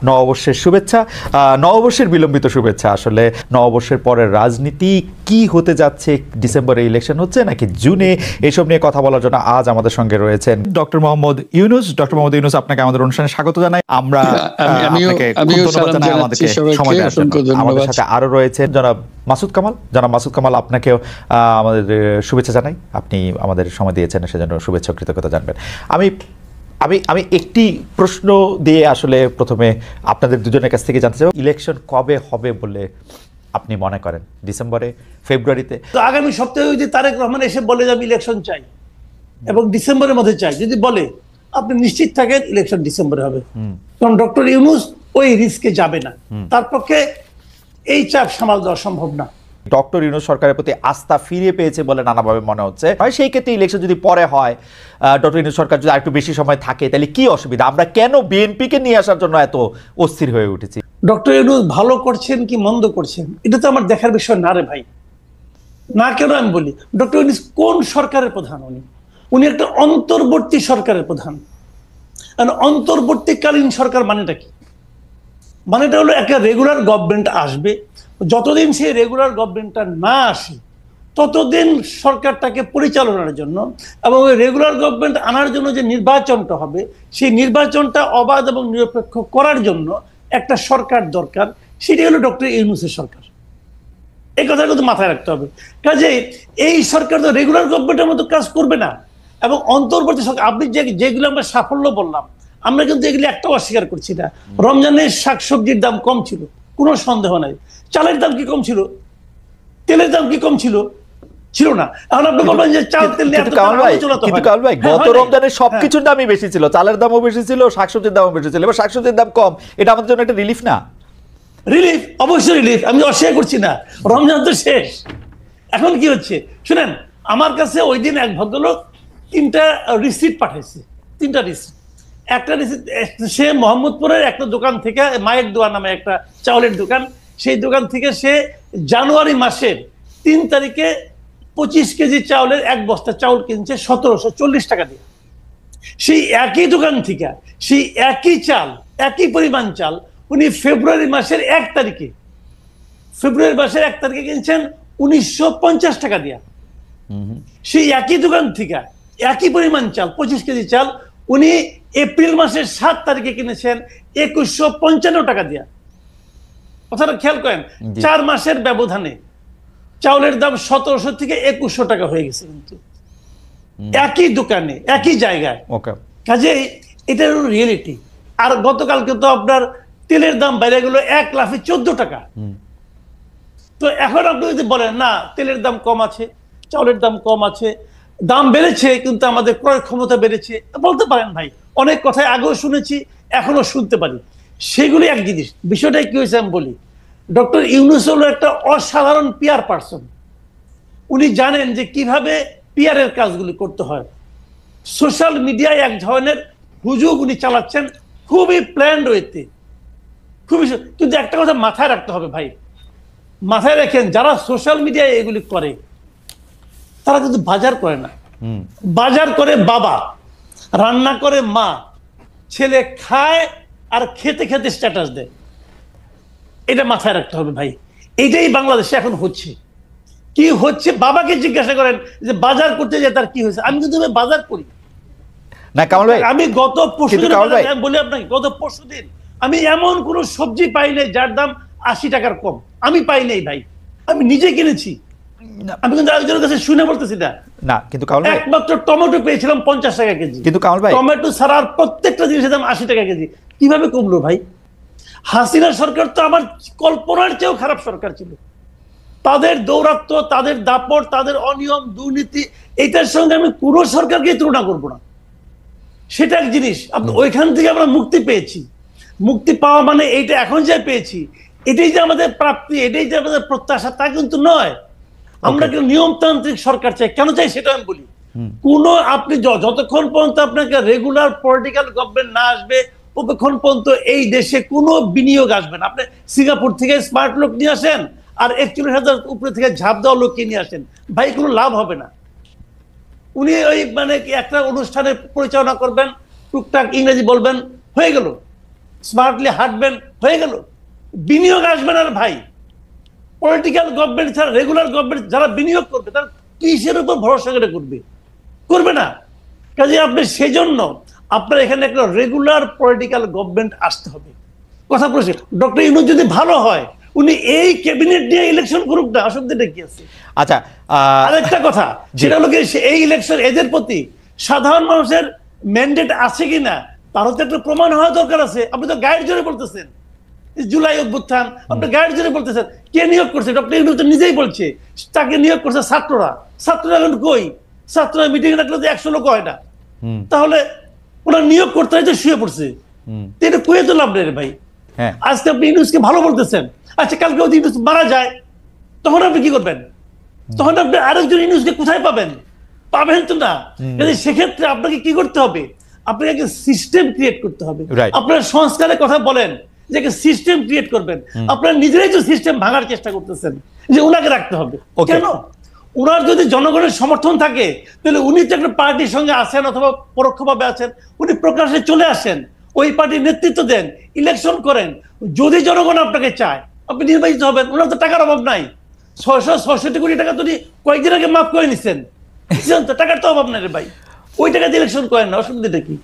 নববর্ষের শুভেচ্ছা, নববর্ষের বিলম্বিত শুভেচ্ছা। আসলে নববর্ষের পরের রাজনীতি কি হতে যাচ্ছে, ডিসেম্বরে ইলেকশন হচ্ছে নাকি জুনে, এসব নিয়ে কথা বলার জন্য আজ আমাদের সঙ্গে রয়েছেন ডক্টর মোহাম্মদ ইউনূস। ডক্টর মোহাম্মদ ইউনূস, আপনাকে আমাদের অনুষ্ঠানে স্বাগত জানাই। আমরা আপনাকে ধন্যবাদ জানাই আমাদেরকে সময় দেওয়ার জন্য। আমাদের সাথে আরো রয়েছেন জনাব মাসুদ কামাল। জনাব মাসুদ কামাল, আপনাকেও আমাদের শুভেচ্ছা জানাই। আপনি আমাদের সময় দিয়েছেন, সেজন্য শুভেচ্ছা কৃতজ্ঞতা জানবেন। আমি আমি একটি প্রশ্ন দিয়ে আসলে প্রথমে আপনাদের দুজনের কাছ থেকে জানতে চাই, ইলেকশন কবে হবে বলে আপনি মনে করেন? ডিসেম্বরে, ফেব্রুয়ারিতে? তো আগামী সপ্তাহে যদি তারেক রহমান এসে বলে যে আমি ইলেকশন চাই এবং ডিসেম্বরের মধ্যে চাই, যদি বলে, আপনি নিশ্চিত থাকেন ইলেকশন ডিসেম্বরে হবে। কারণ ডক্টর ইউনূস ওই রিস্কে যাবে না, তার পক্ষে এই চাপ সামাল দেওয়া সম্ভব না। ডক্টর ইউনূস সরকারের প্রতি আস্থা ফিরে পেয়েছে বলে নানাভাবে মনে হচ্ছে। সেই ক্ষেত্রে ইলেকশন যদি পরে হয়, ডক্টর ইউনূস সরকার যদি আরেকটু বেশি সময় থাকে, তাহলে কি অসুবিধা? আমরা কেন বিএনপিকে নিয়ে আসার জন্য এত অস্থির হয়ে উঠেছি? ডক্টর ইউনূস ভালো করছেন কি মন্দ করছেন, এটা তো আমার দেখার বিষয় না রে ভাই। না কেন আমি বলি, ডক্টর ইউনূস কোন সরকারের প্রধান? উনি একটা অন্তর্বর্তী সরকারের প্রধান। অন্তর্বর্তীকালীন সরকার মানেটা কি? মানেটা হলো একটা রেগুলার গভর্নমেন্ট আসবে, যতদিন সেই রেগুলার গভর্নমেন্টটা না আসে ততদিন সরকারটাকে পরিচালনার জন্য এবং ওই রেগুলার গভর্নমেন্ট আনার জন্য যে নির্বাচনটা হবে, সেই নির্বাচনটা অবাধ এবং নিরপেক্ষ করার জন্য একটা সরকার দরকার। সেটি হলো ডক্টর ইউনূসের সরকার। এই কথা কিন্তু মাথায় রাখতে হবে। কাজেই এই সরকার তো রেগুলার গভর্নমেন্টের মতো কাজ করবে না। এবং অন্তর্বর্তী সরকার, আপনি যেগুলো আমরা সাফল্য বললাম, আমরা কিন্তু এগুলি একটাও অস্বীকার করছি না। রমজানের শাকসবজির দাম কম ছিল, কোনো সন্দেহ নাই। চালের দাম কি কম ছিল? তেলের দাম কি কম ছিল? ছিল না। এখন আপনি বলবেন যে চাল তেল নিয়ে গত রমজানে সবকিছুর দামই বেশি ছিল, চালের দামও বেশি ছিল, শাকসবজির দামও বেশি ছিল। এবার শাকসবজির দাম কম, এটা আমাদের জন্য একটা রিলিফ না? রিলিফ, অবশ্যই রিলিফ, আমি অস্বীকার করছি না। রমজান তো শেষ, এখন কি হচ্ছে শুনেন। আমার কাছে ওই দিন এক ভদ্রলোক 3টা রিসিট পাঠাইছে, 3টা রিসিট। একটা রিসিট সে মোহাম্মদপুরের একটা দোকান থেকে, মায়ের দোয়া নামে একটা চাউলের দোকান, সেই দোকান থেকে সে জানুয়ারি মাসের 3 তারিখে 25 কেজি চাউলের এক বস্তা চাউল কিনছে 1740 টাকা দিয়ে। সেই একই দোকান থেকে সেই একই চাল, একই পরিমাণ চাল উনি ফেব্রুয়ারি মাসের 1 তারিখে কিনছেন 1950 টাকা দিয়ে। সেই একই দোকান থেকে একই পরিমাণ চাল, 25 কেজি চাল, উনি এপ্রিল মাসের 7 তারিখে কিনেছেন 2155 টাকা দিয়ে। কথাটা খেয়াল করেন, 4 মাসের ব্যবধানে চাউলের দাম 1700 থেকে 2100 টাকা হয়ে গেছে, কিন্তু একই দোকানে একই জায়গায়। কাজে এটা হলো রিয়েলিটি। আর গতকালকে তো আপনার তেলের দাম বেড়ে গেল 1 লাফে 14 টাকা। তো এখন আপনি যদি বলেন না তেলের দাম কম আছে, চাউলের দাম কম আছে, দাম বেড়েছে কিন্তু আমাদের ক্রয় ক্ষমতা বেড়েছে, বলতে পারেন ভাই। অনেক কথাই আগেও শুনেছি, এখনো শুনতে পারি। সেগুলি এক জিনিস। বিষয়টা কি হয়েছে আমি বলি। ডক্টর ইউনূস হলো একটা অসাধারণ পিআর পার্সন। উনি জানেন যে কিভাবে পিআরের কাজগুলি করতে হয়। সোশ্যাল মিডিয়ায় এক ধরনের হুজুগ উনি চালাচ্ছেন, খুবই প্ল্যান্ড ওয়েতে, খুবই। কিন্তু একটা কথা মাথায় রাখতে হবে ভাই, মাথায় রাখেন, যারা সোশ্যাল মিডিয়ায় এগুলি করে তারা কিন্তু বাজার করে না। বাজার করে বাবা, রান্না করে মা, ছেলে খায় আর খেতে খেতে স্ট্যাটাস দেয়। এটা মাথায় রাখতে হবে ভাই। এইটাই বাংলাদেশে এখন হচ্ছে। কি হচ্ছে বাবাকে জিজ্ঞাসা করেন যে বাজার করতে যে তার কি হয়েছে। আমি কিন্তু বাজার করি না কামাল ভাই। আমি গত পরশুদিন বলি আপনাকে, গত পরশুদিন আমি এমন কোন সবজি পাই নাই যার দাম 80 টাকার কম। আমি পাই নাই ভাই, আমি নিজে কিনেছি। আমি কিন্তু একজনের কাছে শুনে বলতেছি না। কিন্তু কামাল ভাই, একমাত্র টমেটো পেয়েছিলাম 50 টাকা কেজি। কিন্তু কামাল ভাই, টমেটো ছাড়া প্রত্যেকটা জিনিসের দাম 80 টাকা কেজি। কিভাবে কমলো ভাই? হাসিনা সরকার তো আমার কল্পনার চেয়েও খারাপ সরকার ছিল। তাদের দৌরাত্ম্য, তাদের দাপট, তাদের অনিয়ম, দুর্নীতি, এটার সঙ্গে আমি কোনো সরকারকে তুলনা করবো না। সেটা এক জিনিস। ওইখান থেকে আমরা মুক্তি পেয়েছি। মুক্তি পাওয়া মানে এইটা এখন যে পেয়েছি, এটাই যে আমাদের প্রাপ্তি, এটাই যে আমাদের প্রত্যাশা, তা কিন্তু নয়। আমরা কিন্তু নিয়মতান্ত্রিক সরকার চাই। কেন চাই সেটা আমি বলি। আপনি যতক্ষণ পর্যন্ত আপনাকে রেগুলার পলিটিক্যাল গভর্নমেন্ট না আসবে, ততক্ষণ পর্যন্ত এই দেশে কোনো বিনিয়োগ আসবে না। আপনি সিঙ্গাপুর থেকে স্মার্ট লোক নিয়ে আসেন আর 41,000 উপরে থেকে ঝাঁপ দেওয়া লোককে নিয়ে আসেন, ভাই কোনো লাভ হবে না। উনি ওই মানে একটা অনুষ্ঠানে পরিচালনা করবেন, টুকটাক ইংরেজি বলবেন, হয়ে গেল। স্মার্টলি হাঁটবেন, হয়ে গেল। বিনিয়োগ আসবে না ভাই। পলিটিক্যাল গভর্নমেন্ট ছাড়া রেগুলার গভর্নমেন্ট যারা বিনিয়োগ করবে তারা কিসের উপর ভরসা করে করবে না। কাজে আপনি সেজন্য আপনার এখানে একটা রেগুলার পলিটিক্যাল গভর্নমেন্ট আসতে হবে। কথা বলছি, ডক্টর ইউনূস যদি ভালো হয় উনি এই ক্যাবিনেট নিয়ে ইলেকশন করুক না, অসুবিধাটা কি আছে? আচ্ছা, আরেকটা কথা, সেটা হলো এই ইলেকশন এদের প্রতি সাধারণ মানুষের ম্যান্ডেট আছে কিনা তারও তো একটা প্রমাণ হওয়া দরকার আছে। আপনি তো গাইড জোরে বলতেছেন জুলাই অভ্যুত্থান, আপনি গাইড জোরে বলতেছেন। কে নিয়োগ করছে? ডক্টর ইউনূস তো নিজেই বলছে তাকে নিয়োগ করছে ছাত্ররা। এখন কই? ছাত্ররা মিটিং রাখলে তো 100 লোক হয় না। তাহলে ওরা নিয়োগ করতে হয় তো শুয়ে পড়ছে, এটা কুয়ে তো লাভ নেই রে ভাই। আজকে আপনি ইউনূসকে ভালো বলতেছেন, আচ্ছা কালকে যদি ইউনূস মারা যায় তখন আপনি কি করবেন? তখন আপনি আরেকজন ইউনূসকে কোথায় পাবেন? পাবেন তো না। সেক্ষেত্রে আপনাকে কি করতে হবে? আপনাকে একটা সিস্টেম ক্রিয়েট করতে হবে। আপনার সংস্কারের কথা বলেন যে একটা সিস্টেম ক্রিয়েট করবেন, আপনারা নিজেরাই তো সিস্টেম ভাঙার চেষ্টা করতেছেন যে উনাকে রাখতে হবে। কেন? উনার যদি জনগণের সমর্থন থাকে তাহলে উনি তো একটা পার্টির সঙ্গে আছেন অথবা পরোক্ষভাবে আছেন, উনি প্রকাশ্যে চলে আসেন, ওই পার্টির নেতৃত্ব দেন, ইলেকশন করেন। যদি জনগণ আপনাকে চায় আপনি নির্বাচিত হবেন। ওনার তো টাকার অভাব নাই। 666 কোটি টাকা তো কয়েকদিন আগে মাফ করে নিচ্ছেন, টাকার তো অভাব নাই রে ভাই। ওই টাকা দিয়ে ইলেকশন করেন না, অসুবিধাটা কি?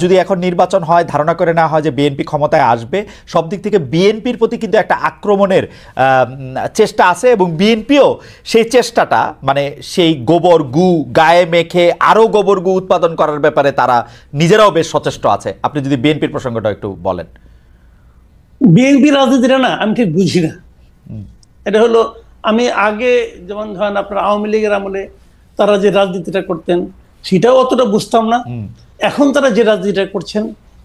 যদি এখন নির্বাচন হয়, ধারণা করে না হয় যে বিএনপি ক্ষমতায় আসবে, সব দিক থেকে বিএনপির প্রতি কিন্তু একটা আক্রমণের চেষ্টা আছে এবং বিএনপিও সেই চেষ্টাটা মানে সেই গোবর গু গায়ে মেখে আরও গোবর গু উৎপাদন করার ব্যাপারে তারা নিজেরাও বেশ সচেষ্ট আছে। আপনি যদি বিএনপির প্রসঙ্গটা একটু বলেন। বিএনপি রাজনীতিটা না আমি ঠিক বুঝি না। এটা হলো আমি আগে যেমন ধরেন আপনার আওয়ামী লীগের আমলে তারা যে রাজনীতিটা করতেন সেটাও অতটা বুঝতাম না। এখন তারা যে রাজনীতিটা করছেন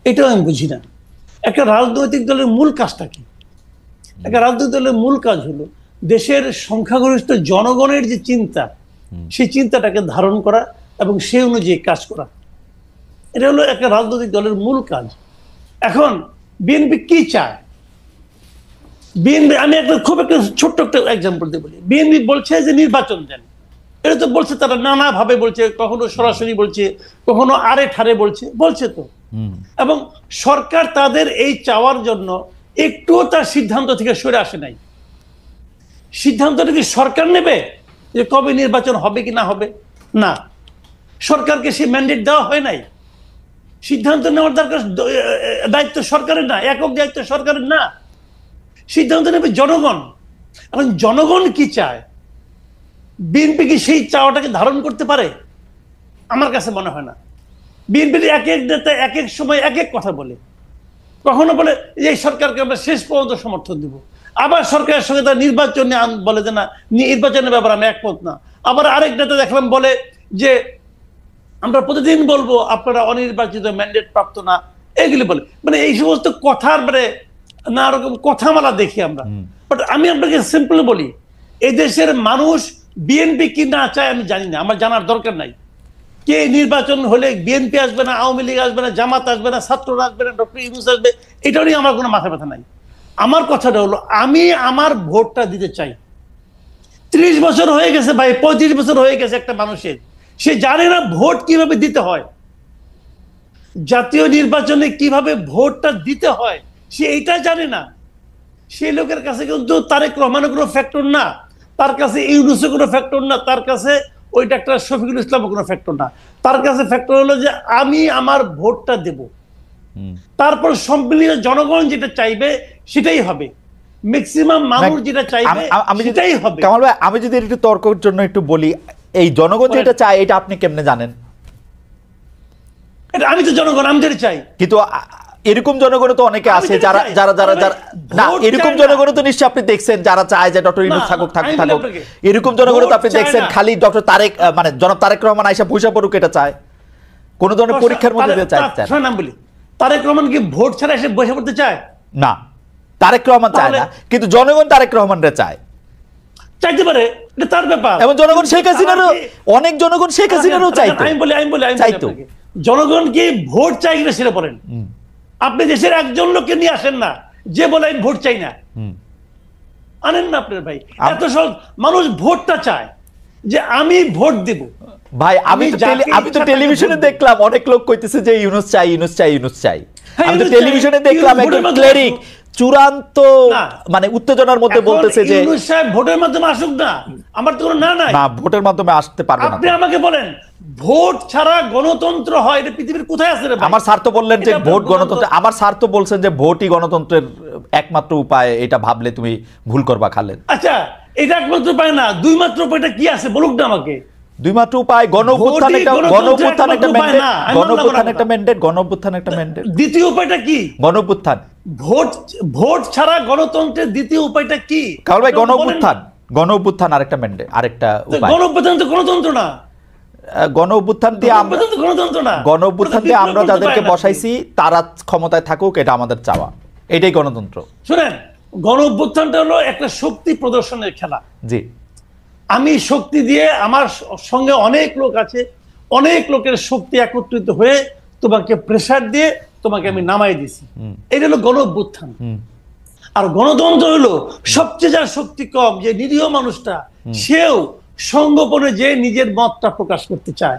এটাও আমি বুঝি না। একটা রাজনৈতিক দলের মূল কাজটা কি? একটা রাজনৈতিক দলের মূল কাজ হলো দেশের সংখ্যাগরিষ্ঠ জনগণের যে চিন্তা, সেই চিন্তাটাকে ধারণ করা এবং সেই অনুযায়ী কাজ করা। এটা হলো একটা রাজনৈতিক দলের মূল কাজ। এখন বিএনপি কি চায়? বিএনপি আমি খুব একটা ছোট্ট একটা এক্সাম্পল দিয়ে বলি। বিএনপি বলছে যে নির্বাচন দেন, এটা তো বলছে তারা নানাভাবে বলছে, কখনো সরাসরি বলছে, কখনো আরে ঠারে বলছে তো। এবং সরকার তাদের এই চাওয়ার জন্য একটুও তার সিদ্ধান্ত থেকে সরে আসে নাই। সিদ্ধান্তটা কি সরকার নেবে যে কবে নির্বাচন হবে কি না হবে? না, সরকারকে সেই ম্যান্ডেট দেওয়া হয় নাই। সিদ্ধান্ত নেওয়ার দরকার দায়িত্ব সরকারের না, একক দায়িত্ব সরকারের না, সিদ্ধান্ত নেবে জনগণ। এখন জনগণ কি চায়, বিএনপি কি সেই চাওয়াটাকে ধারণ করতে পারে? আমার কাছে মনে হয় না। বিএনপির এক এক নেতা এক এক সময় এক এক কথা বলে। কখনো বলে এই সরকারকে আমরা শেষ পর্যন্ত সমর্থন দিব, আবার সরকারের সঙ্গে তার নির্বাচন বলে যে না, নির্বাচনের ব্যাপারে আমি একমত না। আবার আরেক নেতা দেখলাম বলে যে আমরা প্রতিদিন বলবো আপনারা অনির্বাচিত ম্যান্ডেট প্রাপ্ত না, এগুলি বলে। মানে এই সমস্ত কথার মানে না রকম কথামালা দেখি আমরা। বাট আমি আপনাকে সিম্পল বলি, এই দেশের মানুষ বিএনপি কি না চায় আমি জানি না, আমার জানার দরকার নাই। কে নির্বাচন হলে বিএনপি আসবে না, আওয়ামী লীগ আসবে না, জামাত আসবে না, ছাত্ররা আসবে না, ডক্টর ইউনূস আসবে, এটা নিয়ে আমার কোনো মাথা ব্যথা নাই। আমার কথাটা হলো আমি আমার ভোটটা দিতে চাই। 30 বছর হয়ে গেছে ভাই, 35 বছর হয়ে গেছে একটা মানুষের, সে জানে না ভোট কিভাবে দিতে হয়, জাতীয় নির্বাচনে কিভাবে ভোটটা দিতে হয় সে এটা জানে না। সেই লোকের কাছে কিন্তু তারেক রহমানের কোনো ফ্যাক্টর না, তার কাছে ইউনূসের কোনো ফ্যাক্টর না, তার কাছে ওই ডাক্তার শফিকুল ইসলামের কোনো ফ্যাক্টর না। তার কাছে ফ্যাক্টর হলো যে আমি আমার ভোটটা দেব, তারপর সম্মিলিত জনগণ যেটা চাইবে সেটাই হবে, ম্যাক্সিমাম মানুষ যেটা চাইবে সেটাই হবে। কামাল ভাই, আমি যদি একটু তর্কের জন্য একটু বলি, এই জনগণ যেটা চায় এটা আপনি কেমনে জানেন? এটা আমি তো জনগণ, আমি যেটা চাই। কিন্তু এরকম জনগণ তো অনেকে আছে যারা যারা যারা যারা না, এরকম জনগণ তো নিশ্চয়ই আপনি দেখছেন যারা চায় যে ডক্টর ইউনূস থাকুক। এরকম জনগণ তো আপনি দেখছেন খালি ডক্টর তারেক মানে জনাব তারেক রহমান আইসা পয়সা পড়ুক এটা চায়, কোন ধরনের পরীক্ষার মধ্যে দিয়ে চায়। নাম বলি, তারেক রহমান কি ভোট ছাড়া এসে বসে পড়তে চায়? না, তারেক রহমান চায় না, কিন্তু জনগণ তারেক রহমানরে চায়, চাইতে পারে, এটা তার ব্যাপার। এবং জনগণ শেখ হাসিনারও, অনেক জনগণ শেখ হাসিনারও চাইতো। আমি বলি চাইতো। জনগণ কি ভোট চাই কিনা সেটা বলেন। আপনি দেশের একজন লোককে নিয়ে আসেন না যে বলে আমি ভোট চাই না, আনেন না আপনার ভাই। এত সহজ, মানুষ ভোটটা চায় যে আমি ভোট দেব। ভাই আমি তো টেলিভিশনে দেখলাম অনেক লোক কইতেছে যে ইউনূস চাই, ইউনূস চাই, ইউনূস চাই। হ্যাঁ, আমি তো ইউনূস টেলিভিশনে সাহেব- দেখলাম ইউনূস একজন ভোটের মাধ্যমে ক্লেরিক আসুক। চূড়ান্ত না। মানে উত্তেজনার মধ্যে এখন বলতেছে যে ইউনূস সাহেব ভোটের মাধ্যমে আসুক না, আমার তো কোনো না নাই। না, ভোটের মাধ্যমে আসতে পারবে না আপনি তো। আমাকে বলেন, ভোট ছাড়া গণতন্ত্র হয় এটা পৃথিবীর কোথায় আছে রে ভাই? আমার স্যার তো বললেন যে এটা আপনার ভোট গণতন্ত্র। গণতন্ত্র, আমার স্যার তো বলছেন যে ভোটই গণতন্ত্রের একমাত্র উপায়, এটা ভাবলে তুমি ভুল করবা খালেদ। আচ্ছা, এটা একমাত্র পায় না, দুই মাত্র উপায়টা কি আছে বলুক না আমাকে। দুই মাত্র উপায়, গণ অভ্যুত্থান ভোটই একটা, গণতন্ত্রের গণ অভ্যুত্থান একটা একমাত্র উপায় ম্যান্ডেট, না, আমি গণ মানলাম অভ্যুত্থান না একটা কথা। ম্যান্ডেট, গণ অভ্যুত্থান একটা ম্যান্ডেট, দ্বিতীয় উপায়টা কি? গণ অভ্যুত্থান। ভোট ভোট ছাড়া গণতন্ত্রের দ্বিতীয় উপায়টা কি? কামাল ভাই, গণ বলেন না। অভ্যুত্থান, গণ অভ্যুত্থান আরেকটা ম্যান্ডেট, আরেকটা তো উপায়। গণঅভ্যুত্থান তো গণতন্ত্র না। গণ অভ্যুত্থান দিয়ে আমরা, গণঅভ্যুত্থান তো গণতন্ত্র না। গণ অভ্যুত্থান দিয়ে আমরা বিপ্লব করতে যাদেরকে পারেন আপনি। বসাইছি তারা ক্ষমতায় থাকুক, এটা আমাদের চাওয়া, এটাই গণতন্ত্র। শুনেন, গণঅভ্যুত্থানটা হলো একটা শক্তি প্রদর্শনের খেলা। জি, আমি শক্তি দিয়ে, আমার সঙ্গে অনেক লোক আছে, অনেক লোকের শক্তি একত্রিত হয়ে তোমাকে প্রেসার দিয়ে তোমাকে আমি নামাই দিছি, এটা হলো গণঅভ্যুত্থান। আর গণতন্ত্র হলো সবচেয়ে যার শক্তি কম, যে নিরীহ মানুষটা, সেও সংগোপনে যে নিজের মতটা প্রকাশ করতে চায়।